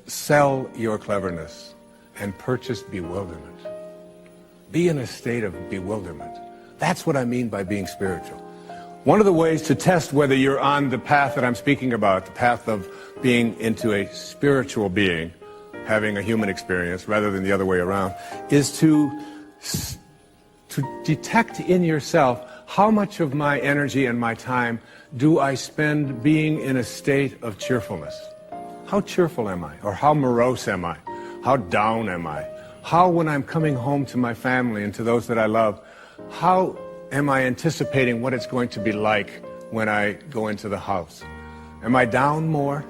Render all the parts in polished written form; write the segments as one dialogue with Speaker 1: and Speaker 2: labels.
Speaker 1: sell your cleverness and purchase bewilderment. Be in a state of bewilderment. That's what I mean by being spiritual. One of the ways to test whether you're on the path that I'm speaking about, the path of being into a spiritual being, having a human experience rather than the other way around, is to detect in yourself how much of my energy and my time do I spend being in a state of cheerfulness. How cheerful am I? Or how morose am I? How down am I? How, when I'm coming home to my family and to those that I love, how am I anticipating what it's going to be like when I go into the house? Am I down more?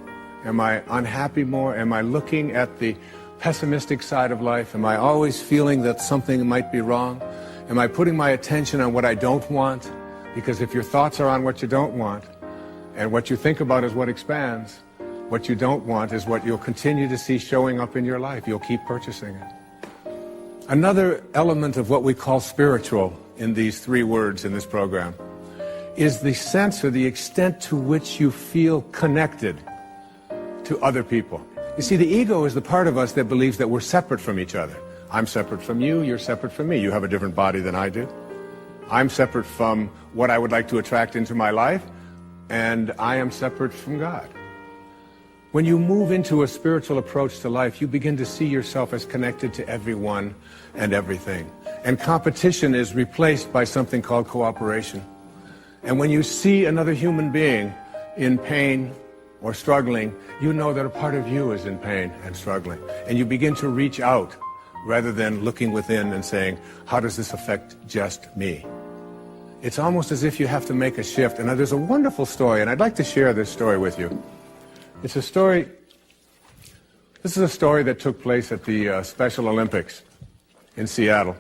Speaker 1: Am I unhappy more? Am I looking at the pessimistic side of life? Am I always feeling that something might be wrong? Am I putting my attention on what I don't want? Because if your thoughts are on what you don't want, and what you think about is what expands, what you don't want is what you'll continue to see showing up in your life. You'll keep purchasing it. Another element of what we call spiritual in these three words in this program is the sense or the extent to which you feel connected to other people. You see, the ego is the part of us that believes that we're separate from each other. I'm separate from you, you're separate from me. You have a different body than I do. I'm separate from what I would like to attract into my life, and I am separate from God. When you move into a spiritual approach to life, you begin to see yourself as connected to everyone and everything. And competition is replaced by something called cooperation. And when you see another human being in pain or struggling, you know that a part of you is in pain and struggling. And you begin to reach out rather than looking within and saying, how does this affect just me? It's almost as if you have to make a shift. And there's a wonderful story, and I'd like to share this story with you. It's a story, this is a story that took place at the Special Olympics in Seattle.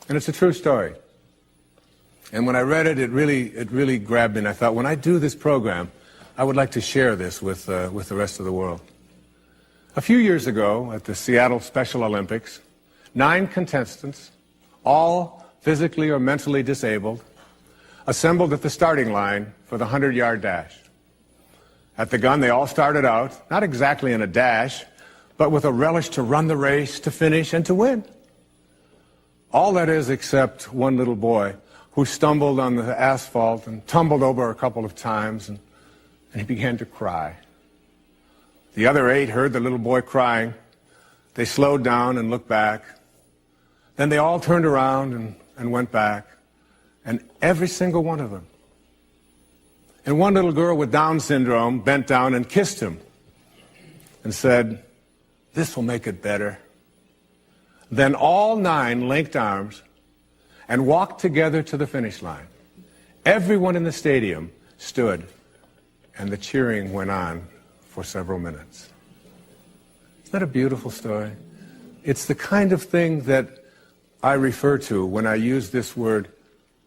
Speaker 1: And it's a true story. And when I read it, it really grabbed me. And I thought, when I do this program, I would like to share this with the rest of the world. A few years ago, at the Seattle Special Olympics, 9 contestants, all physically or mentally disabled, assembled at the starting line for the 100-yard dash. At the gun, they all started out, not exactly in a dash, but with a relish to run the race, to finish, and to win. All that is except one little boy who stumbled on the asphalt and tumbled over a couple of times, and he began to cry. The other 8 heard the little boy crying. They slowed down and looked back. Then they all turned around and went back, and every single one of them. And one little girl with Down syndrome bent down and kissed him and said, "This will make it better." Then all 9 linked arms and walked together to the finish line. Everyone in the stadium stood, and the cheering went on for several minutes. Isn't that a beautiful story? It's the kind of thing that I refer to when I use this word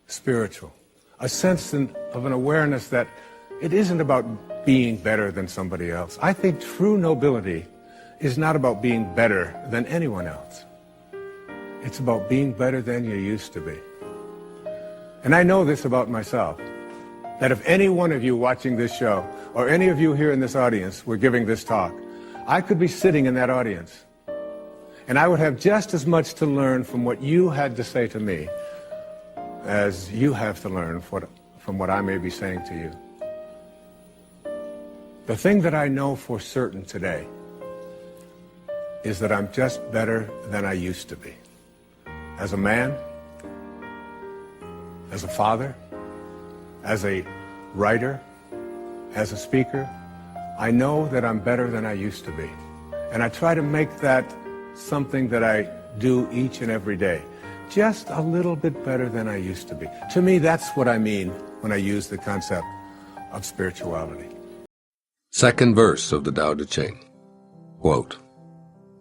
Speaker 1: spiritual. A sense of an awareness that it isn't about being better than somebody else. I think true nobility is not about being better than anyone else. It's about being better than you used to be. And I know this about myself, that if any one of you watching this show, or any of you here in this audience were giving this talk, I could be sitting in that audience, and I would have just as much to learn from what you had to say to me as you have to learn from what I may be saying to you. The thing that I know for certain today is that I'm just better than I used to be. As a man, as a father, as a writer, as a speaker, I know that I'm better than I used to be. And I try to make that something that I do each and every day. Just a little bit better than I used to be. To me, that's what I mean when I use the concept of spirituality.
Speaker 2: Second verse of the Tao Te Ching. Quote,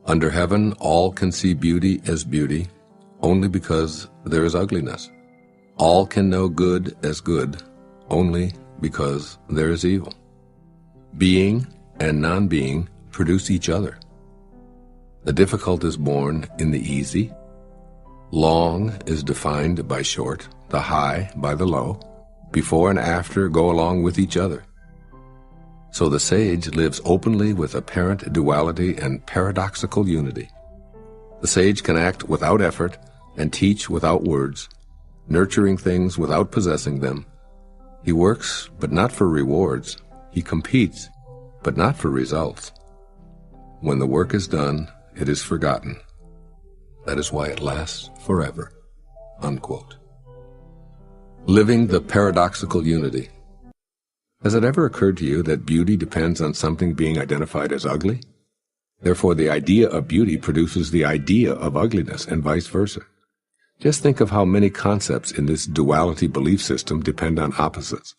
Speaker 2: "Under heaven all can see beauty as beauty only because there is ugliness. All can know good as good only because there is evil. Being and non-being produce each other. The difficult is born in the easy. Long is defined by short, the high by the low. Before and after go along with each other. So the sage lives openly with apparent duality and paradoxical unity. The sage can act without effort and teach without words, nurturing things without possessing them. He works, but not for rewards. He competes, but not for results. When the work is done, it is forgotten. That is why it lasts forever." Unquote. Living the paradoxical unity. Has it ever occurred to you that beauty depends on something being identified as ugly? Therefore, the idea of beauty produces the idea of ugliness, and vice versa. Just think of how many concepts in this duality belief system depend on opposites.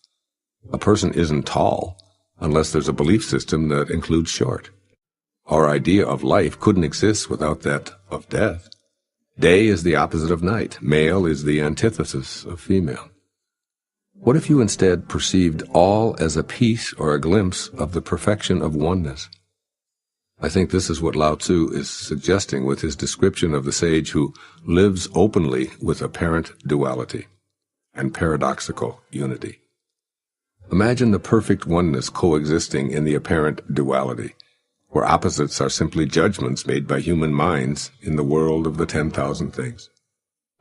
Speaker 2: A person isn't tall unless there's a belief system that includes short. Our idea of life couldn't exist without that of death. Day is the opposite of night. Male is the antithesis of female. What if you instead perceived all as a piece or a glimpse of the perfection of oneness? I think this is what Lao Tzu is suggesting with his description of the sage who lives openly with apparent duality and paradoxical unity. Imagine the perfect oneness coexisting in the apparent duality, where opposites are simply judgments made by human minds in the world of the 10,000 things.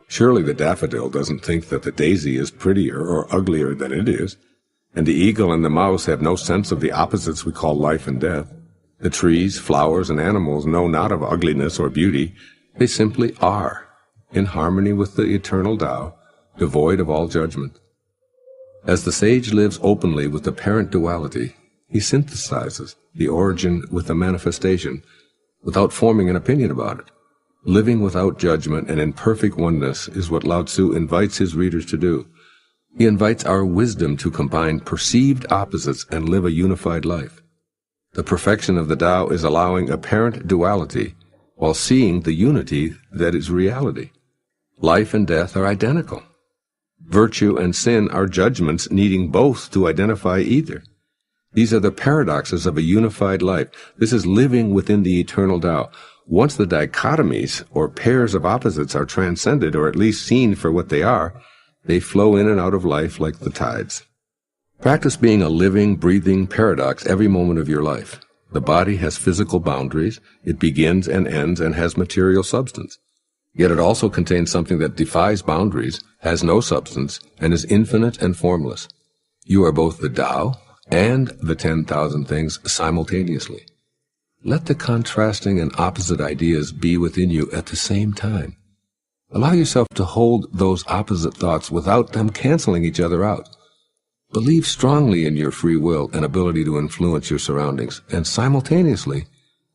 Speaker 2: Surely the daffodil doesn't think that the daisy is prettier or uglier than it is, and the eagle and the mouse have no sense of the opposites we call life and death. The trees, flowers, and animals know not of ugliness or beauty. They simply are, in harmony with the eternal Tao, devoid of all judgment. As the sage lives openly with apparent duality, he synthesizes the origin with the manifestation without forming an opinion about it. Living without judgment and in perfect oneness is what Lao Tzu invites his readers to do. He invites our wisdom to combine perceived opposites and live a unified life. The perfection of the Tao is allowing apparent duality while seeing the unity that is reality. Life and death are identical. Virtue and sin are judgments needing both to identify either. These are the paradoxes of a unified life. This is living within the eternal Tao. Once the dichotomies or pairs of opposites are transcended, or at least seen for what they are, they flow in and out of life like the tides. Practice being a living, breathing paradox every moment of your life. The body has physical boundaries. It begins and ends and has material substance. Yet it also contains something that defies boundaries, has no substance, and is infinite and formless. You are both the Tao and the 10,000 things simultaneously. Let the contrasting and opposite ideas be within you at the same time. Allow yourself to hold those opposite thoughts without them canceling each other out. Believe strongly in your free will and ability to influence your surroundings, and simultaneously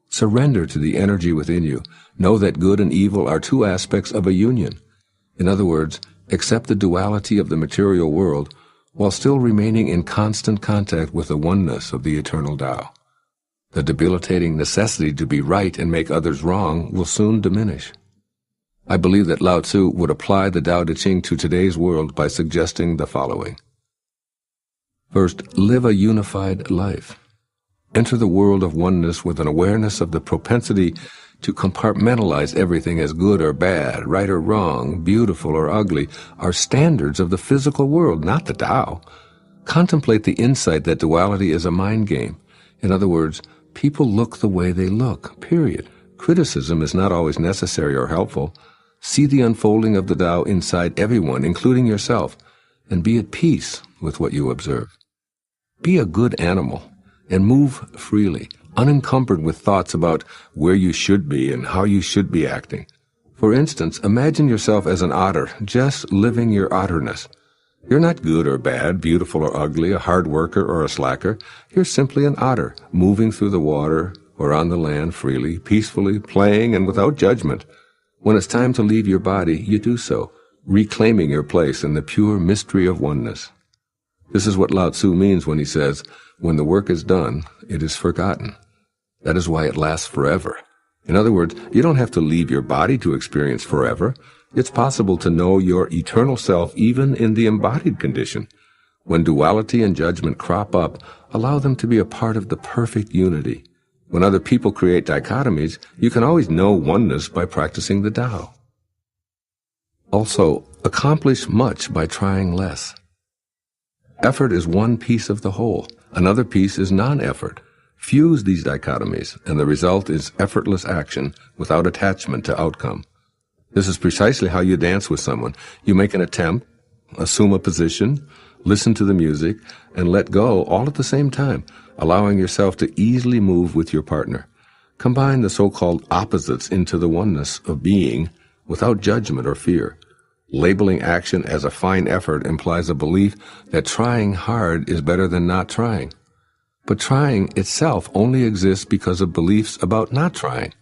Speaker 2: surrender to the energy within you. Know that good and evil are two aspects of a union. In other words, accept the duality of the material world while still remaining in constant contact with the oneness of the eternal Tao. The debilitating necessity to be right and make others wrong will soon diminish. I believe that Lao Tzu would apply the Tao Te Ching to today's world by suggesting the following. First, live a unified life. Enter the world of oneness with an awareness of the propensity to compartmentalize everything as good or bad, right or wrong, beautiful or ugly, are standards of the physical world, not the Tao. Contemplate the insight that duality is a mind game. In other words, people look the way they look, period. Criticism is not always necessary or helpful. See the unfolding of the Tao inside everyone, including yourself, and be at peace with what you observe. Be a good animal and move freely, unencumbered with thoughts about where you should be and how you should be acting. For instance, imagine yourself as an otter, just living your otterness. You're not good or bad, beautiful or ugly, a hard worker or a slacker. You're simply an otter, moving through the water or on the land freely, peacefully, playing and without judgment. When it's time to leave your body, you do so, reclaiming your place in the pure mystery of oneness. This is what Lao Tzu means when he says, when the work is done, it is forgotten. That is why it lasts forever. In other words, you don't have to leave your body to experience forever. It's possible to know your eternal self even in the embodied condition. When duality and judgment crop up, allow them to be a part of the perfect unity. When other people create dichotomies, you can always know oneness by practicing the Tao. Also, accomplish much by trying less. Effort is one piece of the whole. Another piece is non-effort. Fuse these dichotomies, and the result is effortless action without attachment to outcome. This is precisely how you dance with someone. You make an attempt, assume a position, listen to the music, and let go all at the same time, allowing yourself to easily move with your partner. Combine the so-called opposites into the oneness of being without judgment or fear. Labeling action as a fine effort implies a belief that trying hard is better than not trying. But trying itself only exists because of beliefs about not trying.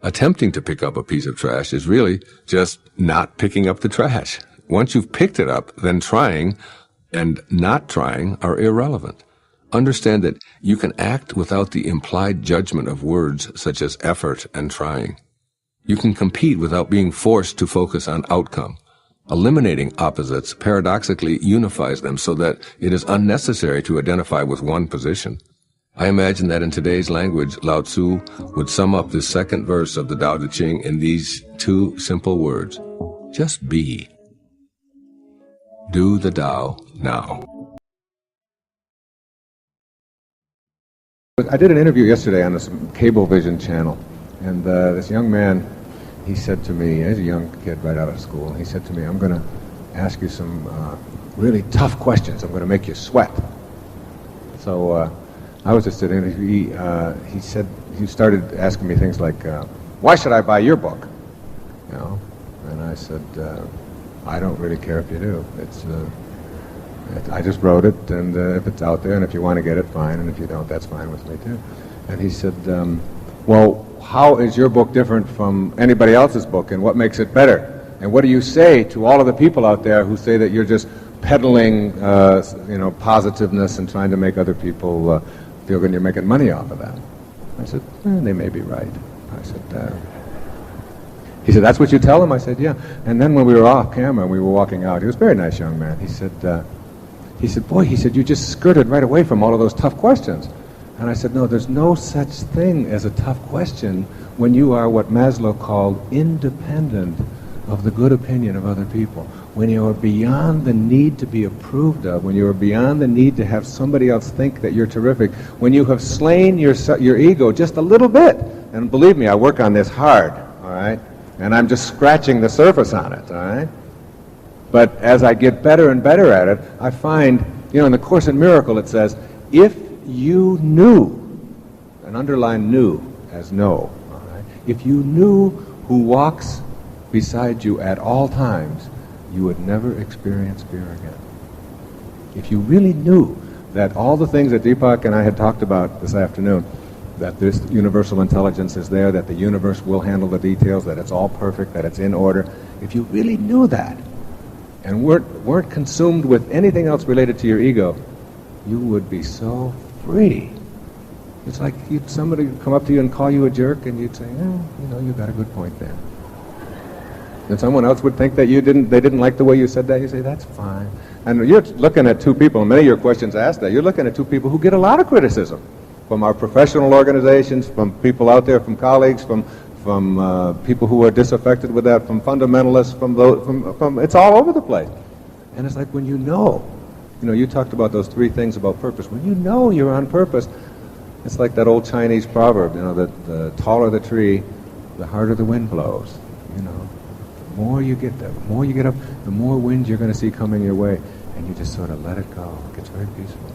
Speaker 2: Attempting to pick up a piece of trash is really just not picking up the trash. Once you've picked it up, then trying and not trying are irrelevant. Understand that you can act without the implied judgment of words such as effort and trying. You can compete without being forced to focus on outcome. Eliminating opposites paradoxically unifies them so that it is unnecessary to identify with one position. I imagine that in today's language, Lao Tzu would sum up this second verse of the Tao Te Ching in these two simple words. Just be. Do the Tao now.
Speaker 1: I did an interview yesterday on this cable vision channel, and this young man, he said to me, he's a young kid right out of school, he said to me, I'm going to ask you some really tough questions. I'm going to make you sweat. So I was just sitting there, he said, he started asking me things like, why should I buy your book? You know, and I said, I don't really care if you do. I just wrote it, and if it's out there, and if you want to get it, fine, and if you don't, that's fine with me too. And he said, well, how is your book different from anybody else's book, and what makes it better? And what do you say to all of the people out there who say that you're just peddling, positiveness and trying to make other people feel good, and you're making money off of that? I said, they may be right. I said, he said, that's what you tell them? I said, yeah. And then when we were off camera and we were walking out, he was a very nice young man. He said, boy, you just skirted right away from all of those tough questions. And I said, no, there's no such thing as a tough question when you are what Maslow called independent of the good opinion of other people. When you are beyond the need to be approved of, when you are beyond the need to have somebody else think that you're terrific, when you have slain your ego just a little bit. And believe me, I work on this hard, all right? And I'm just scratching the surface on it, all right? But as I get better and better at it, I find, in the Course in Miracle it says, if you knew, and underline knew as know, all right? If you knew who walks beside you at all times, you would never experience fear again. If you really knew that all the things that Deepak and I had talked about this afternoon, that this universal intelligence is there, that the universe will handle the details, that it's all perfect, that it's in order, if you really knew that, and weren't consumed with anything else related to your ego, you would be so free. It's like somebody would come up to you and call you a jerk, and you'd say, you got a good point there. And someone else would think that they didn't like the way you said that. You say, that's fine. And you're looking at two people, and many of your questions ask that. You're looking at two people who get a lot of criticism from our professional organizations, from people out there, from colleagues, from people who are disaffected with that, from fundamentalists, from it's all over the place. And it's like when you talked about those three things about purpose. When you know you're on purpose, it's like that old Chinese proverb, that the taller the tree, the harder the wind blows. The more you get up, the more wind you're going to see coming your way, and you just sort of let it go. It gets very peaceful.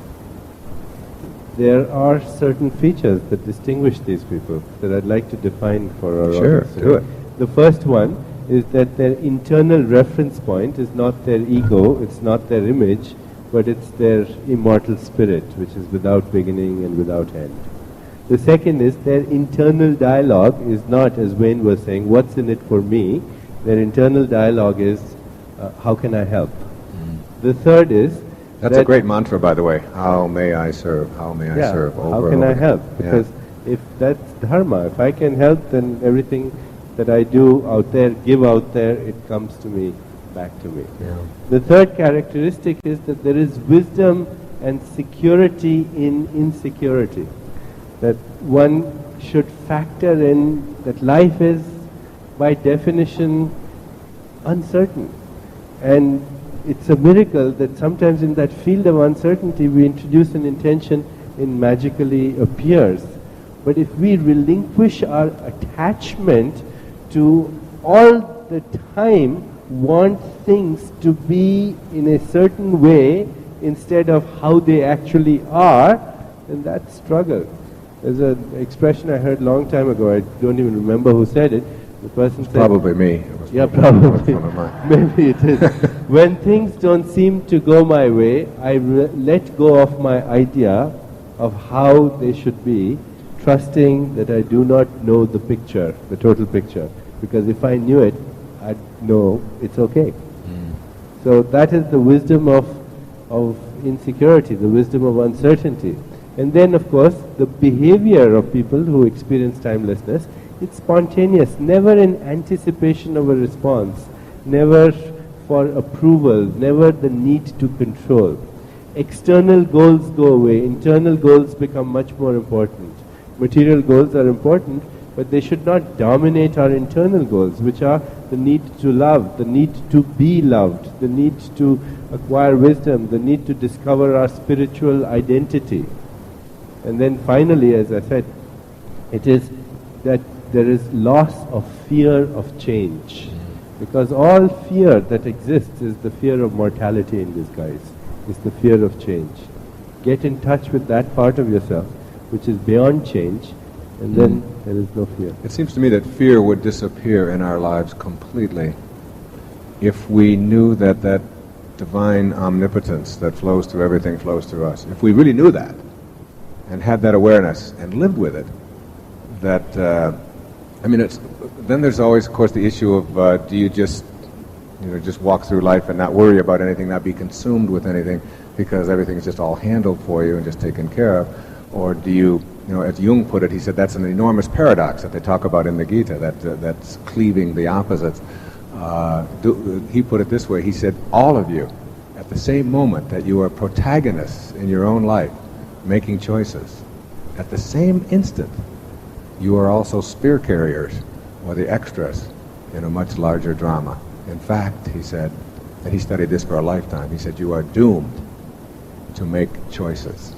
Speaker 3: There are certain features that distinguish these people that I'd like to define for our audience.
Speaker 1: Sure, do it.
Speaker 3: The first one is that their internal reference point is not their ego, it's not their image, but it's their immortal spirit, which is without beginning and without end. The second is their internal dialogue is not, as Wayne was saying, what's in it for me? Their internal dialogue is, how can I help? The third is,
Speaker 1: that's a great mantra, by the way. How may I serve? How may I serve?
Speaker 3: How can I help? Because if that's dharma, if I can help, then everything that I do out there, give out there, it comes to me, back to me.
Speaker 1: Yeah.
Speaker 3: The third characteristic is that there is wisdom and security in insecurity. That one should factor in that life is, by definition, uncertain. And it's a miracle that sometimes in that field of uncertainty we introduce an intention and magically appears. But if we relinquish our attachment to all the time want things to be in a certain way instead of how they actually are, then that's struggle. There's an expression I heard a long time ago, I don't even remember who said it. The person said...
Speaker 1: Probably me.
Speaker 3: Yeah, probably. Maybe it is. When things don't seem to go my way, I let go of my idea of how they should be, trusting that I do not know the picture, the total picture. Because if I knew it, I'd know it's okay. So that is the wisdom of insecurity, the wisdom of uncertainty. And then, of course, the behavior of people who experience timelessness, it's spontaneous, never in anticipation of a response, never for approval, never the need to control. External goals go away, internal goals become much more important. Material goals are important, but they should not dominate our internal goals, which are the need to love, the need to be loved, the need to acquire wisdom, the need to discover our spiritual identity. And then finally, as I said, it is that there is loss of fear of change. Because all fear that exists is the fear of mortality in disguise, is the fear of change. Get in touch with that part of yourself, which is beyond change, and then there is no fear.
Speaker 1: It seems to me that fear would disappear in our lives completely if we knew that that divine omnipotence that flows through everything flows through us. If we really knew that and had that awareness and lived with it, that, then there's always, of course, the issue of do you just walk through life and not worry about anything, not be consumed with anything because everything's just all handled for you and just taken care of, or do you, as Jung put it, he said that's an enormous paradox that they talk about in the Gita, that's cleaving the opposites. He put it this way, he said, all of you, at the same moment that you are protagonists in your own life, making choices, at the same instant, you are also spear carriers, or the extras, in a much larger drama. In fact, he said, and he studied this for a lifetime, he said, you are doomed to make choices.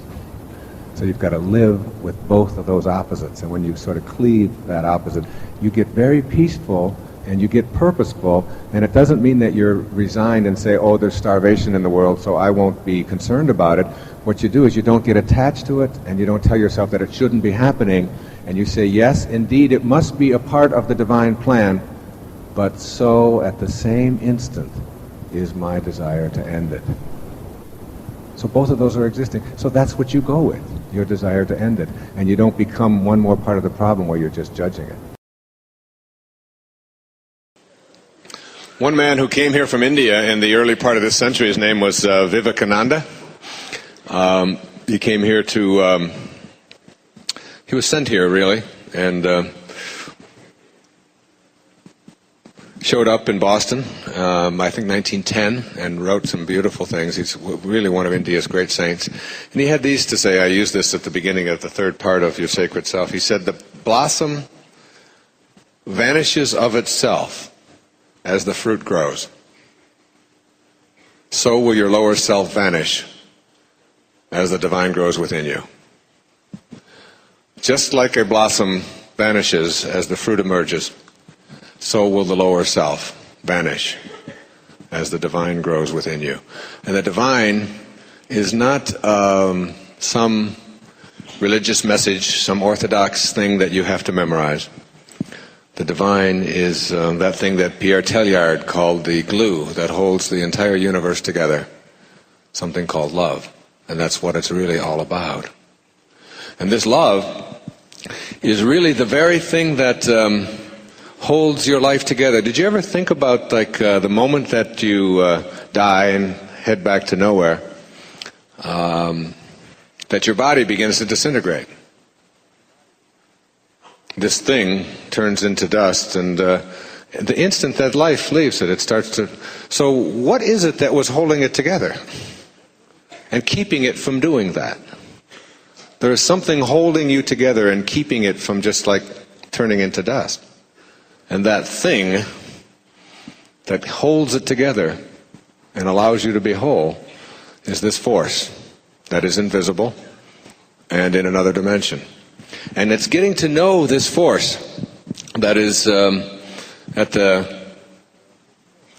Speaker 1: So you've got to live with both of those opposites, and when you sort of cleave that opposite, you get very peaceful and you get purposeful, and it doesn't mean that you're resigned and say, oh, there's starvation in the world, so I won't be concerned about it. What you do is you don't get attached to it, and you don't tell yourself that it shouldn't be happening, and you say, yes, indeed, it must be a part of the divine plan, but so at the same instant is my desire to end it. So both of those are existing. So that's what you go with, your desire to end it. And you don't become one more part of the problem where you're just judging it.
Speaker 4: One man who came here from India in the early part of this century, his name was Vivekananda. He came here to, he was sent here really, and showed up in Boston, I think 1910, and wrote some beautiful things. He's really one of India's great saints. And he had these to say, I used this at the beginning of the third part of Your Sacred Self. He said, the blossom vanishes of itself as the fruit grows. So will your lower self vanish as the divine grows within you. Just like a blossom vanishes as the fruit emerges, so will the lower self vanish as the divine grows within you. And the divine is not some religious message, some orthodox thing that you have to memorize. The divine is that thing that Pierre Teilhard called the glue that holds the entire universe together, something called love. And that's what it's really all about. And this love is really the very thing that holds your life together. Did you ever think about the moment that you die and head back to nowhere, that your body begins to disintegrate? This thing turns into dust, and the instant that life leaves it, it starts to... So what is it that was holding it together and keeping it from doing that? There is something holding you together and keeping it from just turning into dust. And that thing that holds it together and allows you to be whole is this force that is invisible and in another dimension. And it's getting to know this force that is at the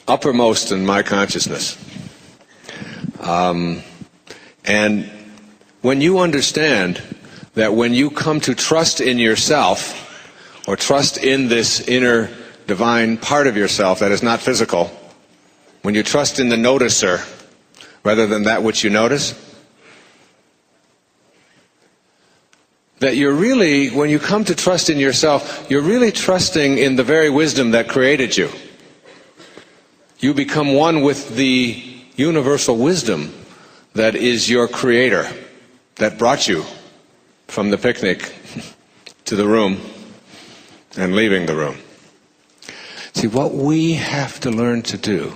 Speaker 4: uppermost in my consciousness. And when you understand that when you come to trust in yourself, or trust in this inner divine part of yourself that is not physical, when you trust in the noticer rather than that which you notice, that you're really, when you come to trust in yourself, you're really trusting in the very wisdom that created you. You become one with the universal wisdom that is your creator, that brought you from the picnic to the room and leaving the room. See, what we have to learn to do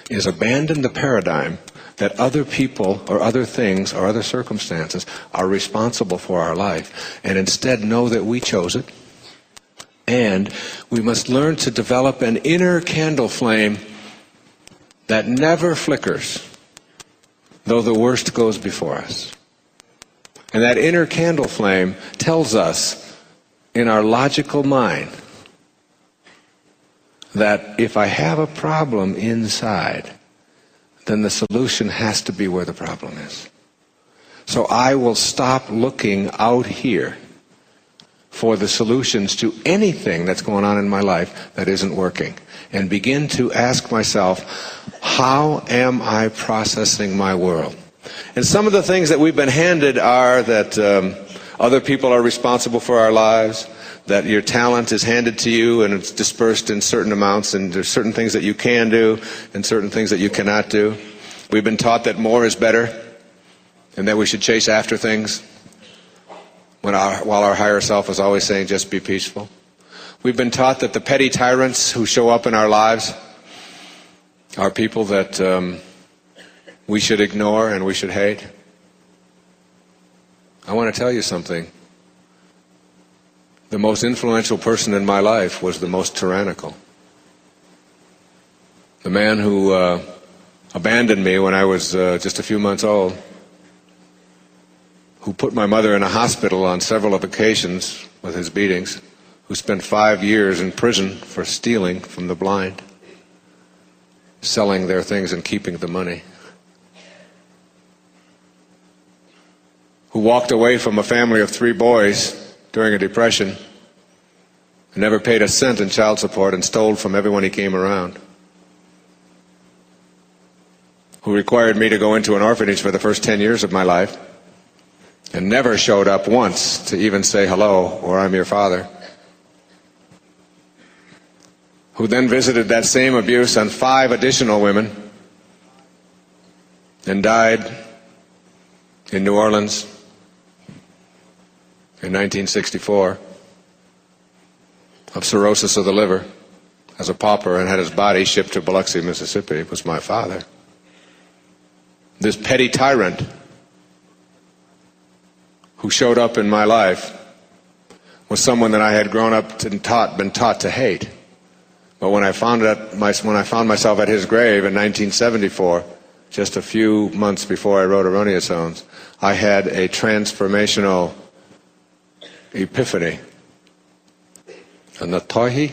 Speaker 4: is abandon the paradigm that other people or other things or other circumstances are responsible for our life, and instead know that we chose it. And we must learn to develop an inner candle flame that never flickers, though the worst goes before us. And that inner candle flame tells us in our logical mind that if I have a problem inside, then the solution has to be where the problem is. So I will stop looking out here for the solutions to anything that's going on in my life that isn't working, and begin to ask myself, how am I processing my world? And some of the things that we've been handed are that other people are responsible for our lives, that your talent is handed to you and it's dispersed in certain amounts, and there's certain things that you can do and certain things that you cannot do. We've been taught that more is better and that we should chase after things while our higher self is always saying just be peaceful. We've been taught that the petty tyrants who show up in our lives are people that we should ignore and we should hate. I want to tell you something. The most influential person in my life was the most tyrannical. The man who abandoned me when I was just a few months old, who put my mother in a hospital on several occasions with his beatings, who spent 5 years in prison for stealing from the blind, selling their things and keeping the money, who walked away from a family of 3 boys during a depression, and never paid a cent in child support and stole from everyone he came around, who required me to go into an orphanage for the first 10 years of my life and never showed up once to even say hello or I'm your father, who then visited that same abuse on 5 additional women and died in New Orleans in 1964 of cirrhosis of the liver as a pauper, and had his body shipped to Biloxi, Mississippi, was my father. This petty tyrant who showed up in my life was someone that I had grown up and been taught to hate. But when I found myself at his grave in 1974, just a few months before I wrote Erroneous Zones, I had a transformational epiphany, a natohi,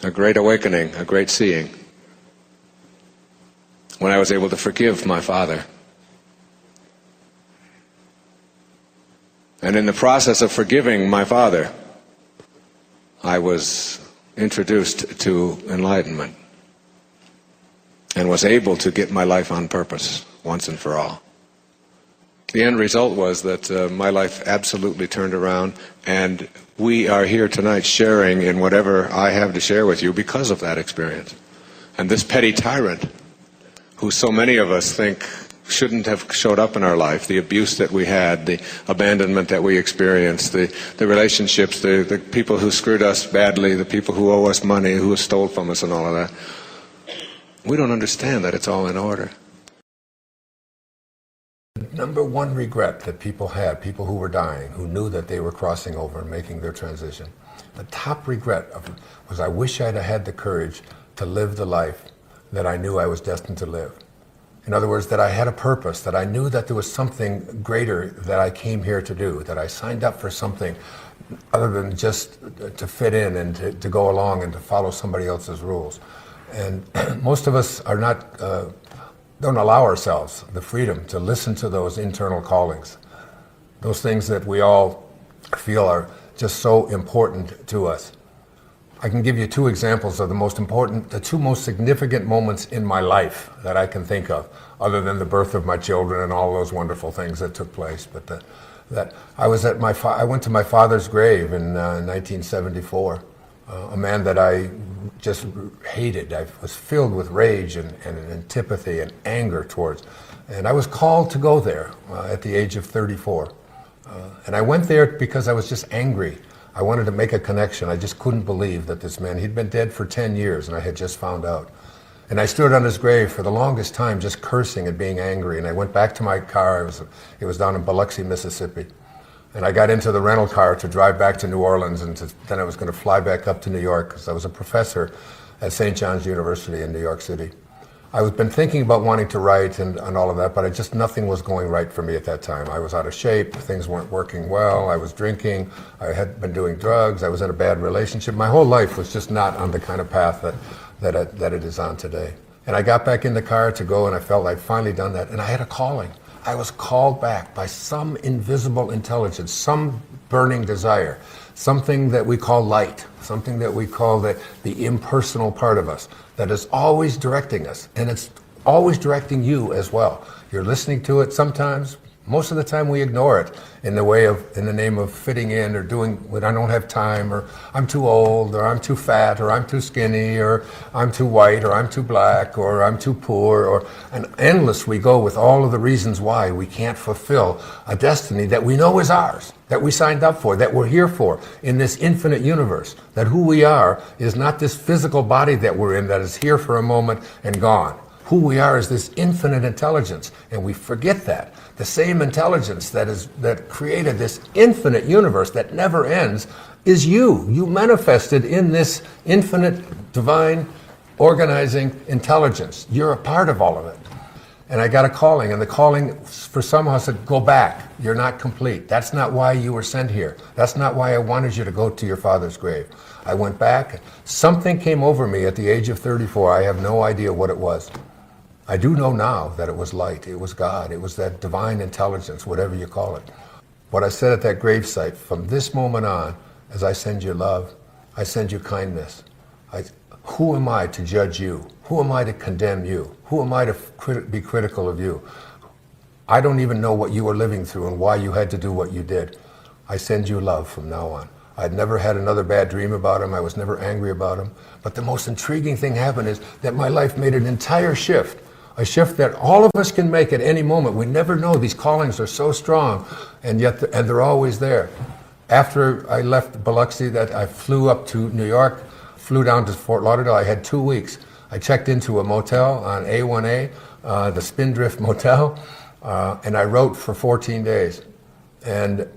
Speaker 4: a great awakening, a great seeing, when I was able to forgive my father. And in the process of forgiving my father, I was introduced to enlightenment and was able to get my life on purpose once and for all. The end result was that my life absolutely turned around, and we are here tonight sharing in whatever I have to share with you because of that experience. And this petty tyrant, who so many of us think shouldn't have showed up in our life, the abuse that we had, the abandonment that we experienced, the relationships, the people who screwed us badly, the people who owe us money, who stole from us and all of that, we don't understand that it's all in order.
Speaker 5: Number one regret that people had, people who were dying, who knew that they were crossing over and making their transition, the top regret was I wish I'd have had the courage to live the life that I knew I was destined to live. In other words, that I had a purpose, that I knew that there was something greater that I came here to do, that I signed up for something other than just to fit in and to go along and to follow somebody else's rules. And most of us are not, don't allow ourselves the freedom to listen to those internal callings, those things that we all feel are just so important to us. I can give you two examples of the two most significant moments in my life that I can think of, other than the birth of my children and all those wonderful things that took place. But I went to my father's grave in 1974, a man that I just hated. I was filled with rage and antipathy and anger towards. And I was called to go there at the age of 34. And I went there because I was just angry. I wanted to make a connection. I just couldn't believe that this man, he'd been dead for 10 years and I had just found out. And I stood on his grave for the longest time just cursing and being angry. And I went back to my car. It was down in Biloxi, Mississippi. And I got into the rental car to drive back to New Orleans, and then I was going to fly back up to New York because I was a professor at St. John's University in New York City. I had been thinking about wanting to write and all of that, but nothing was going right for me at that time. I was out of shape, things weren't working well, I was drinking, I had been doing drugs, I was in a bad relationship. My whole life was just not on the kind of path that it is on today. And I got back in the car to go, and I felt I'd finally done that, and I had a calling. I was called back by some invisible intelligence, some burning desire, something that we call light, something that we call the impersonal part of us that is always directing us, and it's always directing you as well. You're listening to it sometimes. Most of the time we ignore it in the name of fitting in or doing what I don't have time, or I'm too old, or I'm too fat, or I'm too skinny, or I'm too white, or I'm too black, or I'm too poor, and endless we go with all of the reasons why we can't fulfill a destiny that we know is ours, that we signed up for, that we're here for in this infinite universe, that who we are is not this physical body that we're in that is here for a moment and gone. Who we are is this infinite intelligence, and we forget that. The same intelligence that created this infinite universe that never ends is you. You manifested in this infinite, divine, organizing intelligence. You're a part of all of it. And I got a calling, and the calling for somehow said, go back. You're not complete. That's not why you were sent here. That's not why I wanted you to go to your father's grave. I went back. Something came over me at the age of 34. I have no idea what it was. I do know now that it was light, it was God, it was that divine intelligence, whatever you call it. What I said at that gravesite, from this moment on, as I send you love, I send you kindness. Who am I to judge you? Who am I to condemn you? Who am I to be critical of you? I don't even know what you were living through and why you had to do what you did. I send you love from now on. I'd never had another bad dream about him. I was never angry about him. But the most intriguing thing happened is that my life made an entire shift. A shift that all of us can make at any moment. We never know. These callings are so strong, and yet they're always there. After I left Biloxi, that I flew up to New York, flew down to Fort Lauderdale. I had 2 weeks. I checked into a motel on A1A, the Spindrift Motel, and I wrote for 14 days. And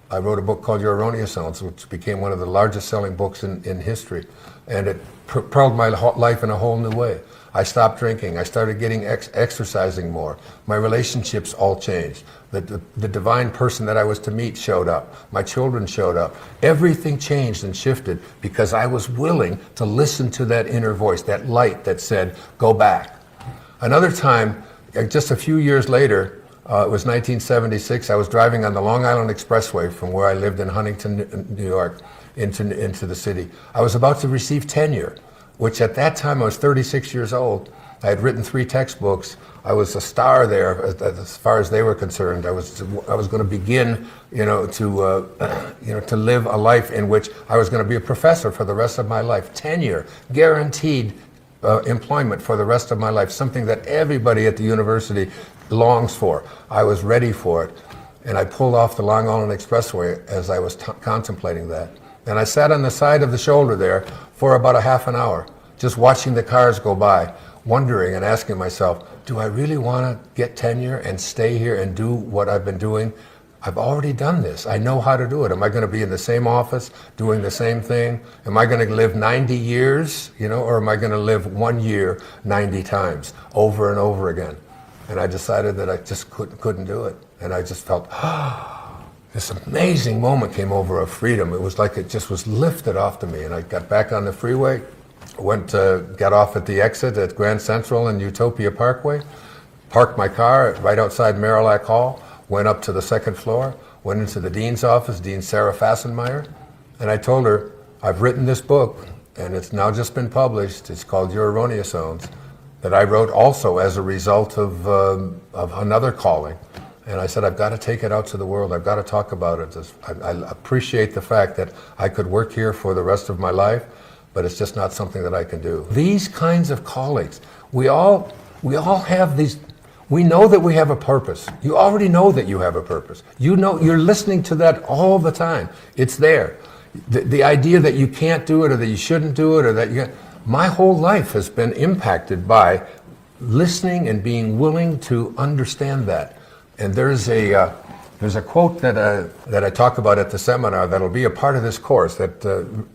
Speaker 5: I wrote a book called Your Erroneous Selves, which became one of the largest selling books in history. And it propelled my life in a whole new way. I stopped drinking. I started getting exercising more. My relationships all changed. The divine person that I was to meet showed up. My children showed up. Everything changed and shifted because I was willing to listen to that inner voice, that light that said, go back. Another time, just a few years later, it was 1976, I was driving on the Long Island Expressway from where I lived in Huntington, New York, into the city. I was about to receive tenure, which at that time I was 36 years old. I had written 3 textbooks. I was a star there as far as they were concerned. I was going to begin, to live a life in which I was going to be a professor for the rest of my life. Tenure, guaranteed employment for the rest of my life, something that everybody at the university longs for. I was ready for it. And I pulled off the Long Island Expressway as I was contemplating that. And I sat on the side of the shoulder there for about a half an hour, just watching the cars go by, wondering and asking myself, do I really want to get tenure and stay here and do what I've been doing I've already done this. I know how to do it. Am I going to be in the same office doing the same thing? Am I going to live 90 years, or am I going to live 1 year 90 times over and over again? And I decided that I just couldn't do it. And I just felt, this amazing moment came over of freedom. It was like it just was lifted off to me. And I got back on the freeway, got off at the exit at Grand Central and Utopia Parkway, parked my car right outside Marillac Hall, went up to the second floor, went into the dean's office, Dean Sarah Fassenmeyer, and I told her, I've written this book, and it's now just been published. It's called Your Erroneous Zones, that I wrote also as a result of another calling. And I said, I've got to take it out to the world. I've got to talk about it. I appreciate the fact that I could work here for the rest of my life, but it's just not something that I can do. These kinds of callings, we all have these. We know that we have a purpose. You already know that you have a purpose. You know, you're listening to that all the time. It's there. The idea that you can't do it or that you shouldn't do it or that you... My whole life has been impacted by listening and being willing to understand that. And there's a quote that I talk about at the seminar that'll be a part of this course, and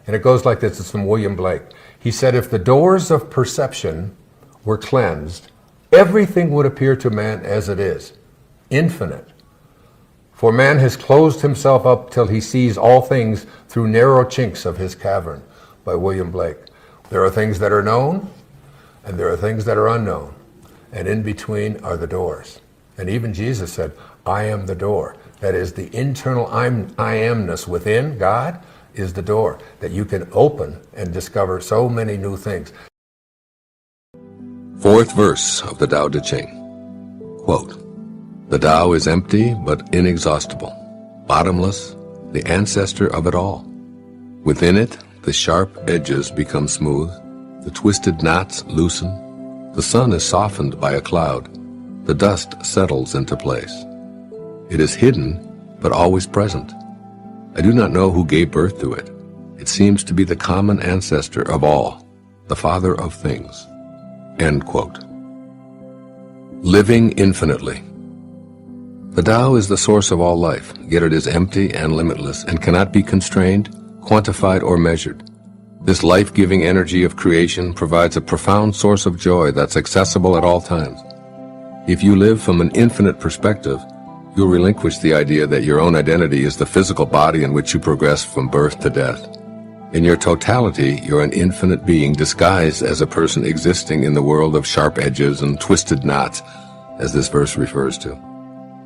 Speaker 5: it goes like this. It's from William Blake. He said, if the doors of perception were cleansed, everything would appear to man as it is, infinite. For man has closed himself up till he sees all things through narrow chinks of his cavern, by William Blake. There are things that are known, and there are things that are unknown, and in between are the doors. And even Jesus said, I am the door. That is, the internal I amness within God is the door that you can open and discover so many new things.
Speaker 2: Fourth verse of the Tao Te Ching. Quote, the Tao is empty but inexhaustible, bottomless, the ancestor of it all. Within it, the sharp edges become smooth, the twisted knots loosen, the sun is softened by a cloud, the dust settles into place. It is hidden, but always present. I do not know who gave birth to it. It seems to be the common ancestor of all, the father of things. End quote. Living infinitely. The Tao is the source of all life, yet it is empty and limitless and cannot be constrained, quantified, or measured. This life-giving energy of creation provides a profound source of joy that's accessible at all times. If you live from an infinite perspective, you'll relinquish the idea that your own identity is the physical body in which you progress from birth to death. In your totality, you're an infinite being disguised as a person existing in the world of sharp edges and twisted knots, as this verse refers to.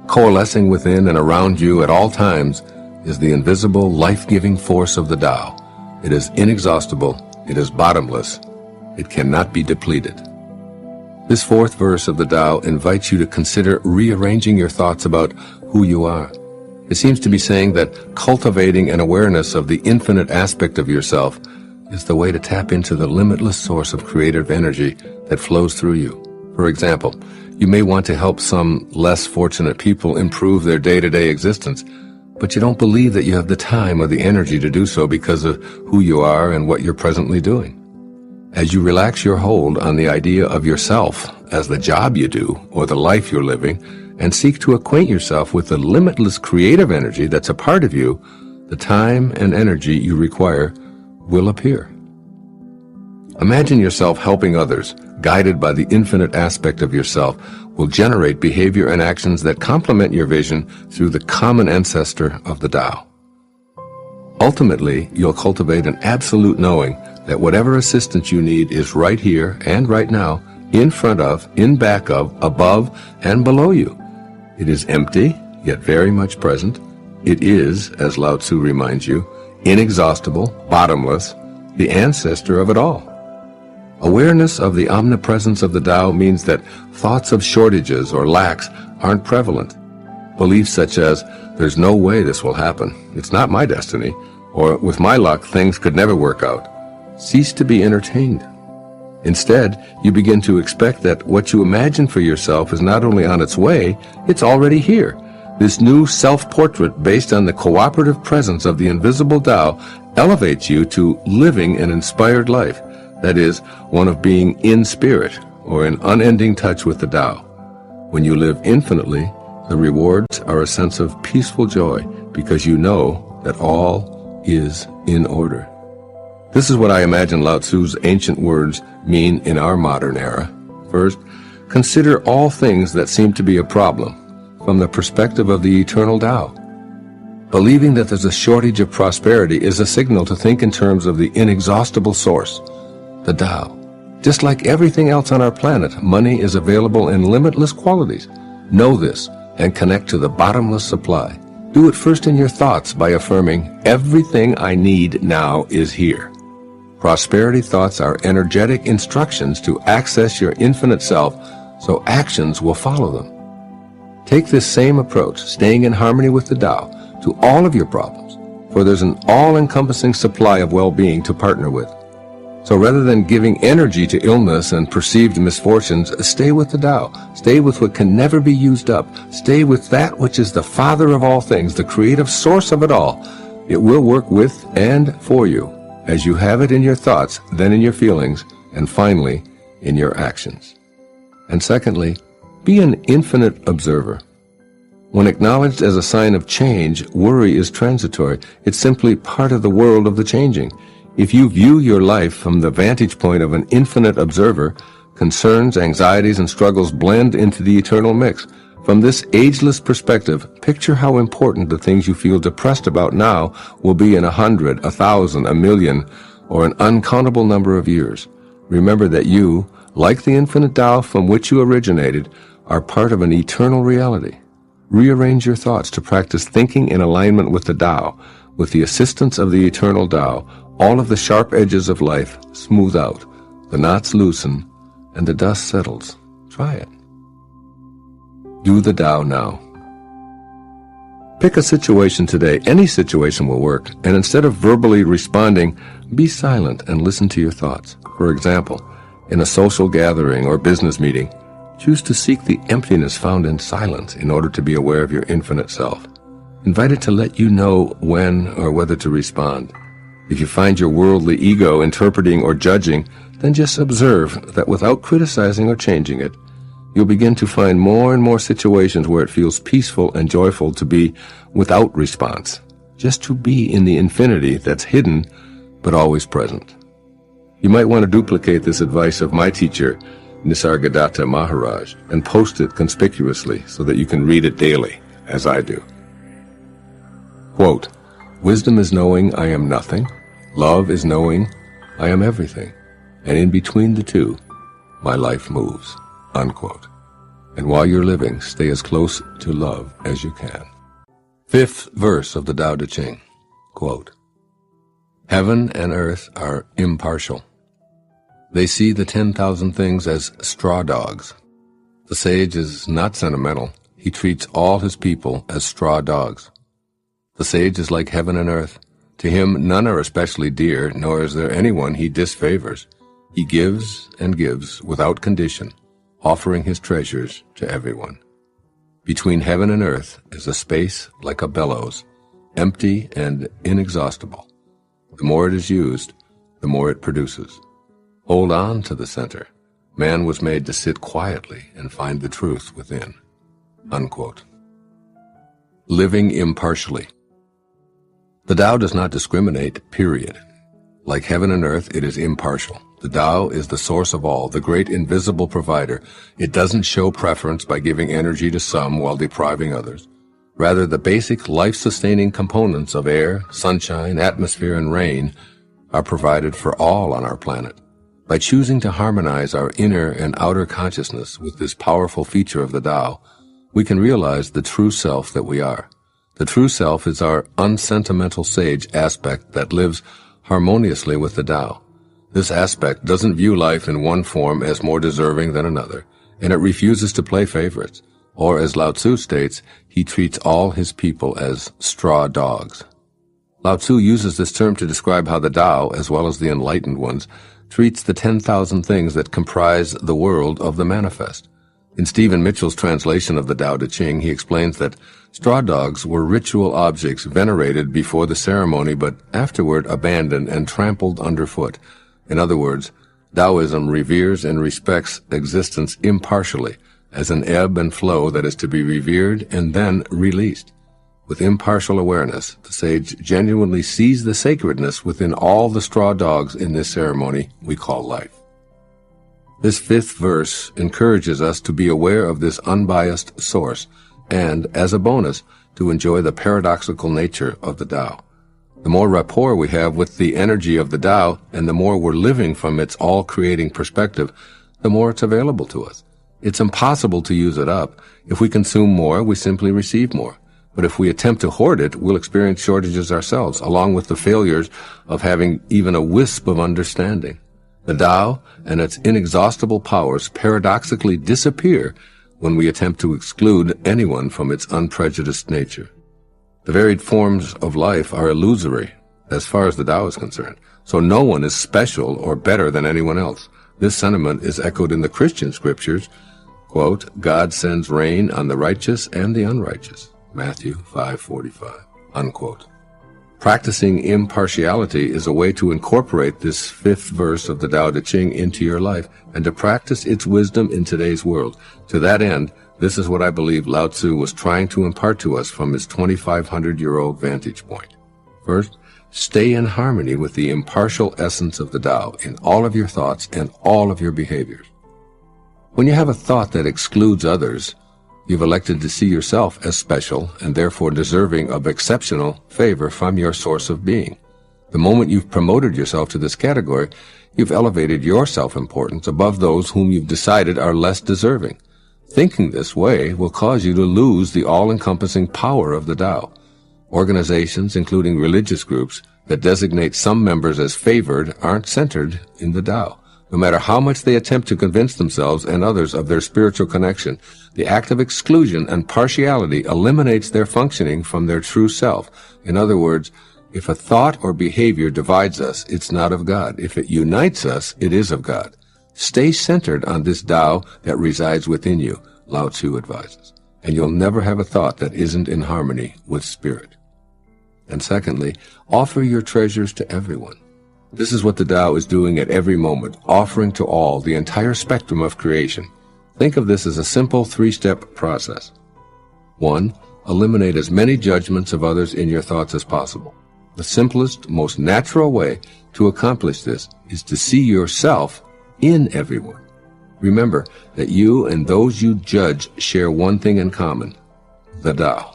Speaker 2: Coalescing within and around you at all times is the invisible, life-giving force of the Tao. It is inexhaustible, it is bottomless, it cannot be depleted. This fourth verse of the Tao invites you to consider rearranging your thoughts about who you are. It seems to be saying that cultivating an awareness of the infinite aspect of yourself is the way to tap into the limitless source of creative energy that flows through you. For example, you may want to help some less fortunate people improve their day-to-day existence, but you don't believe that you have the time or the energy to do so because of who you are and what you're presently doing. As you relax your hold on the idea of yourself as the job you do or the life you're living, and seek to acquaint yourself with the limitless creative energy that's a part of you, the time and energy you require will appear. Imagine yourself helping others, guided by the infinite aspect of yourself, will generate behavior and actions that complement your vision through the common ancestor of the Tao. Ultimately, you'll cultivate an absolute knowing that whatever assistance you need is right here and right now, in front of, in back of, above, and below you. It is empty, yet very much present. It is, as Lao Tzu reminds you, inexhaustible, bottomless, the ancestor of it all. Awareness of the omnipresence of the Tao means that thoughts of shortages or lacks aren't prevalent. Beliefs such as, there's no way this will happen, it's not my destiny, or with my luck things could never work out, cease to be entertained. Instead, you begin to expect that what you imagine for yourself is not only on its way, it's already here. This new self-portrait based on the cooperative presence of the invisible Tao elevates you to living an inspired life, that is, one of being in spirit or in unending touch with the Tao. When you live infinitely, The rewards are a sense of peaceful joy because you know that all is in order. This is what I imagine Lao Tzu's ancient words mean in our modern era. First, consider all things that seem to be a problem from the perspective of the eternal Tao. Believing that there's a shortage of prosperity is a signal to think in terms of the inexhaustible source, the Tao. Just like everything else on our planet, money is available in limitless quantities. Know this and connect to the bottomless supply. Do it first in your thoughts by affirming, everything I need now is here. Prosperity thoughts are energetic instructions to access your infinite self, so actions will follow them. Take this same approach, staying in harmony with the Tao, to all of your problems, for there's an all-encompassing supply of well-being to partner with. So rather than giving energy to illness and perceived misfortunes, stay with the Tao. Stay with what can never be used up. Stay with that which is the Father of all things, the creative source of it all. It will work with and for you, as you have it in your thoughts, then in your feelings, and finally, in your actions. And secondly, be an infinite observer. When acknowledged as a sign of change, worry is transitory. It's simply part of the world of the changing. If you view your life from the vantage point of an infinite observer, concerns, anxieties, and struggles blend into the eternal mix. From this ageless perspective, picture how important the things you feel depressed about now will be in 100, 1,000, 1,000,000, or an uncountable number of years. Remember that you, like the infinite Tao from which you originated, are part of an eternal reality. Rearrange your thoughts to practice thinking in alignment with the Tao. With the assistance of the eternal Tao, all of the sharp edges of life smooth out, the knots loosen, and the dust settles. Try it. Do the Tao now. Pick a situation today. Any situation will work, and instead of verbally responding, be silent and listen to your thoughts. For example, in a social gathering or business meeting, choose to seek the emptiness found in silence in order to be aware of your infinite self. Invite it to let you know when or whether to respond. If you find your worldly ego interpreting or judging, then just observe that without criticizing or changing it, you'll begin to find more and more situations where it feels peaceful and joyful to be without response, just to be in the infinity that's hidden but always present. You might want to duplicate this advice of my teacher, Nisargadatta Maharaj, and post it conspicuously so that you can read it daily, as I do. Quote, "Wisdom is knowing I am nothing. Love is knowing I am everything. And in between the two, my life moves." Unquote. And while you're living, stay as close to love as you can. Fifth verse of the Tao Te Ching. Quote, "Heaven and earth are impartial. They see the 10,000 things as straw dogs. The sage is not sentimental. He treats all his people as straw dogs. The sage is like heaven and earth. To him none are especially dear, nor is there anyone he disfavors. He gives and gives without condition, offering his treasures to everyone. Between heaven and earth is a space like a bellows, empty and inexhaustible. The more it is used, the more it produces. Hold on to the center. Man was made to sit quietly and find the truth within." Unquote. Living impartially. The Tao does not discriminate, period. Like heaven and earth, it is impartial. The Tao is the source of all, the great invisible provider. It doesn't show preference by giving energy to some while depriving others. Rather, the basic life-sustaining components of air, sunshine, atmosphere, and rain are provided for all on our planet. By choosing to harmonize our inner and outer consciousness with this powerful feature of the Tao, we can realize the true self that we are. The true self is our unsentimental sage aspect that lives harmoniously with the Tao. This aspect doesn't view life in one form as more deserving than another, and it refuses to play favorites. Or, as Lao Tzu states, he treats all his people as straw dogs. Lao Tzu uses this term to describe how the Tao, as well as the enlightened ones, treats the 10,000 things that comprise the world of the manifest. In Stephen Mitchell's translation of the Tao Te Ching, he explains that straw dogs were ritual objects venerated before the ceremony, but afterward abandoned and trampled underfoot. In other words, Taoism reveres and respects existence impartially as an ebb and flow that is to be revered and then released. With impartial awareness, the sage genuinely sees the sacredness within all the straw dogs in this ceremony we call life. This fifth verse encourages us to be aware of this unbiased source and, as a bonus, to enjoy the paradoxical nature of the Tao. The more rapport we have with the energy of the Tao and the more we're living from its all-creating perspective, the more it's available to us. It's impossible to use it up. If we consume more, we simply receive more. But if we attempt to hoard it, we'll experience shortages ourselves, along with the failures of having even a wisp of understanding. The Tao and its inexhaustible powers paradoxically disappear when we attempt to exclude anyone from its unprejudiced nature. The varied forms of life are illusory, as far as the Tao is concerned, so no one is special or better than anyone else. This sentiment is echoed in the Christian scriptures, quote, God sends rain on the righteous and the unrighteous. Matthew 5:45, unquote. Practicing impartiality is a way to incorporate this fifth verse of the Tao Te Ching into your life and to practice its wisdom in today's world. To that end, this is what I believe Lao Tzu was trying to impart to us from his 2,500-year-old vantage point. First, stay in harmony with the impartial essence of the Tao in all of your thoughts and all of your behaviors. When you have a thought that excludes others, you've elected to see yourself as special and therefore deserving of exceptional favor from your source of being. The moment you've promoted yourself to this category, you've elevated your self-importance above those whom you've decided are less deserving. Thinking this way will cause you to lose the all-encompassing power of the Tao. Organizations, including religious groups, that designate some members as favored aren't centered in the Tao. No matter how much they attempt to convince themselves and others of their spiritual connection, the act of exclusion and partiality eliminates their functioning from their true self. In other words, if a thought or behavior divides us, it's not of God. If it unites us, it is of God. Stay centered on this Tao that resides within you, Lao Tzu advises, and you'll never have a thought that isn't in harmony with spirit. And secondly, offer your treasures to everyone. This is what the Tao is doing at every moment, offering to all the entire spectrum of creation. Think of this as a simple three-step process. 1. Eliminate as many judgments of others in your thoughts as possible. The simplest, most natural way to accomplish this is to see yourself in everyone. Remember that you and those you judge share one thing in common, the Tao.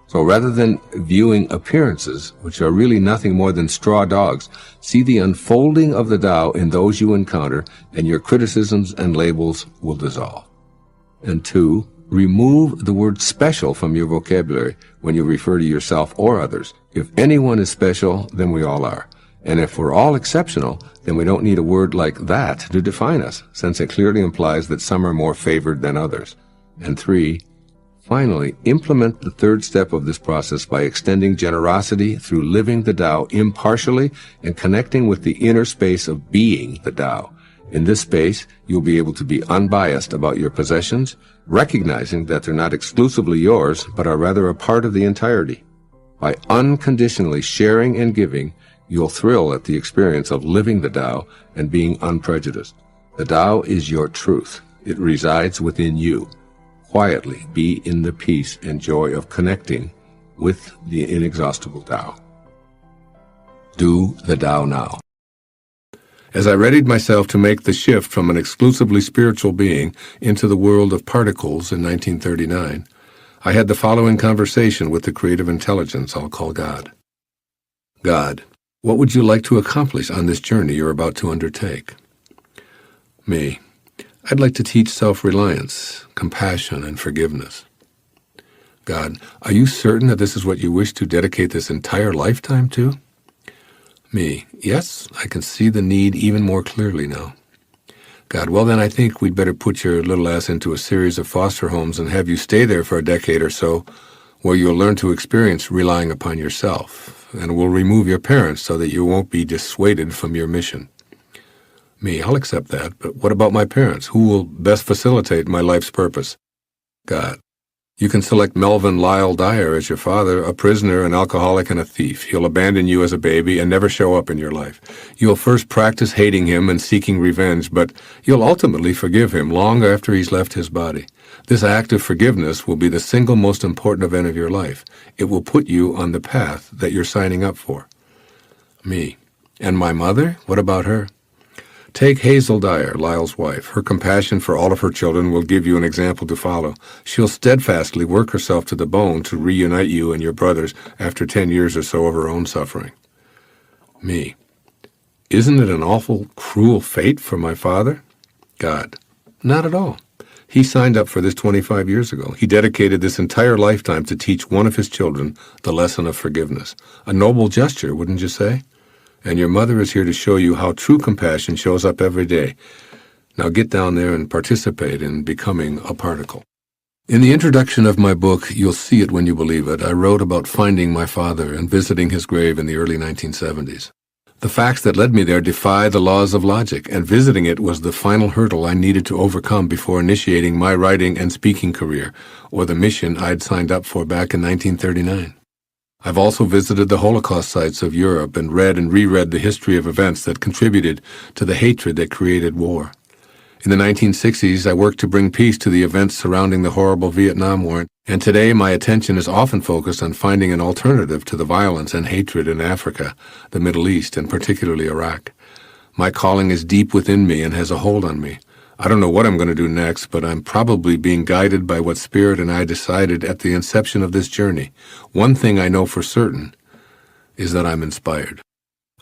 Speaker 2: So rather than viewing appearances, which are really nothing more than straw dogs, see the unfolding of the Tao in those you encounter, and your criticisms and labels will dissolve. And 2, remove the word special from your vocabulary when you refer to yourself or others. If anyone is special, then we all are. And if we're all exceptional, then we don't need a word like that to define us, since it clearly implies that some are more favored than others. And 3, finally, implement the third step of this process by extending generosity through living the Tao impartially and connecting with the inner space of being the Tao. In this space, you'll be able to be unbiased about your possessions, recognizing that they're not exclusively yours, but are rather a part of the entirety. By unconditionally sharing and giving, you'll thrill at the experience of living the Tao and being unprejudiced. The Tao is your truth. It resides within you. Quietly be in the peace and joy of connecting with the inexhaustible Tao. Do the Tao now. As I readied myself to make the shift from an exclusively spiritual being into the world of particles in 1939, I had the following conversation with the creative intelligence I'll call God. God, what would you like to accomplish on this journey you're about to undertake? Me. I'd like to teach self-reliance, compassion, and forgiveness. God, are you certain that this is what you wish to dedicate this entire lifetime to? Me, yes, I can see the need even more clearly now. God, well then I think we'd better put your little ass into a series of foster homes and have you stay there for a decade or so, where you'll learn to experience relying upon yourself, and we'll remove your parents so that you won't be dissuaded from your mission. Me, I'll accept that, but what about my parents? Who will best facilitate my life's purpose? God, You can select Melvin Lyle Dyer as your father, a prisoner, an alcoholic, and a thief. He'll abandon you as a baby and never show up in your life. You'll first practice hating him and seeking revenge, but you'll ultimately forgive him long after he's left his body. This act of forgiveness will be the single most important event of your life. It will put you on the path that you're signing up for. Me. And my mother? What about her? Take Hazel Dyer, Lyle's wife. Her compassion for all of her children will give you an example to follow. She'll steadfastly work herself to the bone to reunite you and your brothers after 10 years or so of her own suffering. Me. Isn't it an awful, cruel fate for my father? God. Not at all. He signed up for this 25 years ago. He dedicated this entire lifetime to teach one of his children the lesson of forgiveness. A noble gesture, wouldn't you say? And your mother is here to show you how true compassion shows up every day. Now get down there and participate in becoming a particle. In the introduction of my book, You'll See It When You Believe It, I wrote about finding my father and visiting his grave in the early 1970s. The facts that led me there defy the laws of logic, and visiting it was the final hurdle I needed to overcome before initiating my writing and speaking career, or the mission I'd signed up for back in 1939. I've also visited the Holocaust sites of Europe and read and reread the history of events that contributed to the hatred that created war. In the 1960s, I worked to bring peace to the events surrounding the horrible Vietnam War, and today my attention is often focused on finding an alternative to the violence and hatred in Africa, the Middle East, and particularly Iraq. My calling is deep within me and has a hold on me. I don't know what I'm going to do next, but I'm probably being guided by what Spirit and I decided at the inception of this journey. One thing I know for certain is that I'm inspired.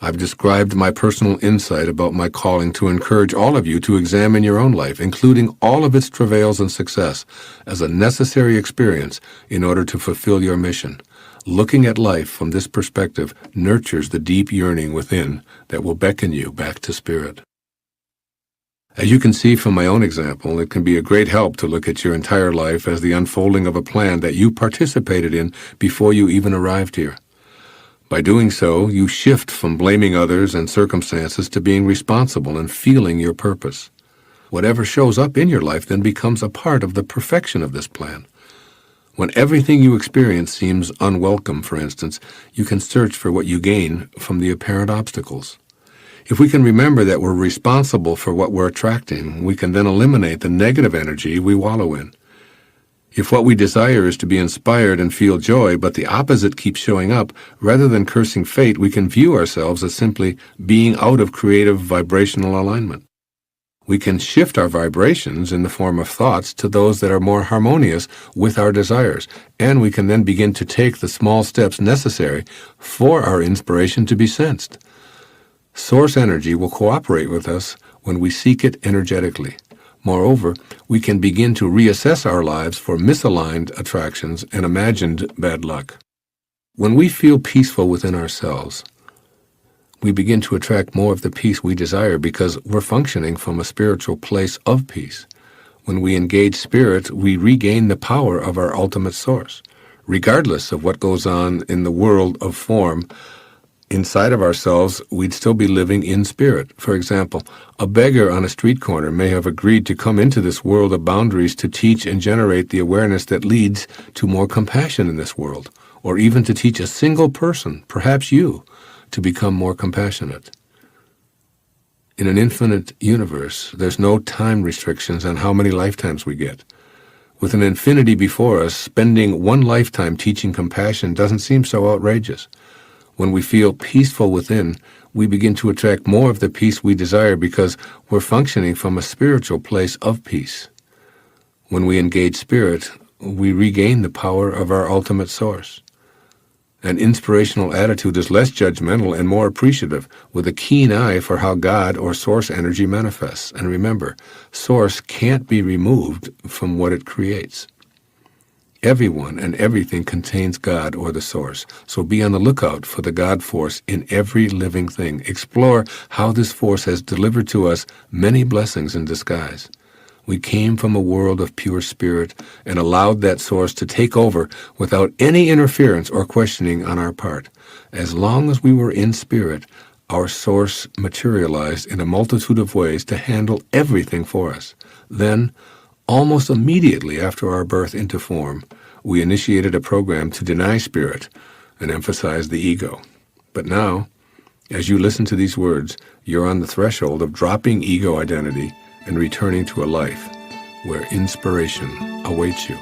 Speaker 2: I've described my personal insight about my calling to encourage all of you to examine your own life, including all of its travails and success, as a necessary experience in order to fulfill your mission. Looking at life from this perspective nurtures the deep yearning within that will beckon you back to Spirit. As you can see from my own example, it can be a great help to look at your entire life as the unfolding of a plan that you participated in before you even arrived here. By doing so, you shift from blaming others and circumstances to being responsible and feeling your purpose. Whatever shows up in your life then becomes a part of the perfection of this plan. When everything you experience seems unwelcome, for instance, you can search for what you gain from the apparent obstacles. If we can remember that we're responsible for what we're attracting, we can then eliminate the negative energy we wallow in. If what we desire is to be inspired and feel joy, but the opposite keeps showing up, rather than cursing fate, we can view ourselves as simply being out of creative vibrational alignment. We can shift our vibrations in the form of thoughts to those that are more harmonious with our desires, and we can then begin to take the small steps necessary for our inspiration to be sensed. Source energy will cooperate with us when we seek it energetically. Moreover, we can begin to reassess our lives for misaligned attractions and imagined bad luck. When we feel peaceful within ourselves, we begin to attract more of the peace we desire because we're functioning from a spiritual place of peace. When we engage Spirit, we regain the power of our ultimate source. Regardless of what goes on in the world of form, inside of ourselves, we'd still be living in Spirit. For example, a beggar on a street corner may have agreed to come into this world of boundaries to teach and generate the awareness that leads to more compassion in this world, or even to teach a single person, perhaps you, to become more compassionate. In an infinite universe, there's no time restrictions on how many lifetimes we get. With an infinity before us, spending one lifetime teaching compassion doesn't seem so outrageous. When we feel peaceful within, we begin to attract more of the peace we desire because we're functioning from a spiritual place of peace. When we engage Spirit, we regain the power of our ultimate source. An inspirational attitude is less judgmental and more appreciative, with a keen eye for how God or source energy manifests. And remember, source can't be removed from what it creates. Everyone and everything contains God or the source, so be on the lookout for the God force in every living thing. Explore how this force has delivered to us many blessings in disguise. We came from a world of pure spirit and allowed that source to take over without any interference or questioning on our part. As long as we were in spirit, our source materialized in a multitude of ways to handle everything for us. Then, almost immediately after our birth into form, we initiated a program to deny spirit and emphasize the ego. But now, as you listen to these words, you're on the threshold of dropping ego identity and returning to a life where inspiration awaits you.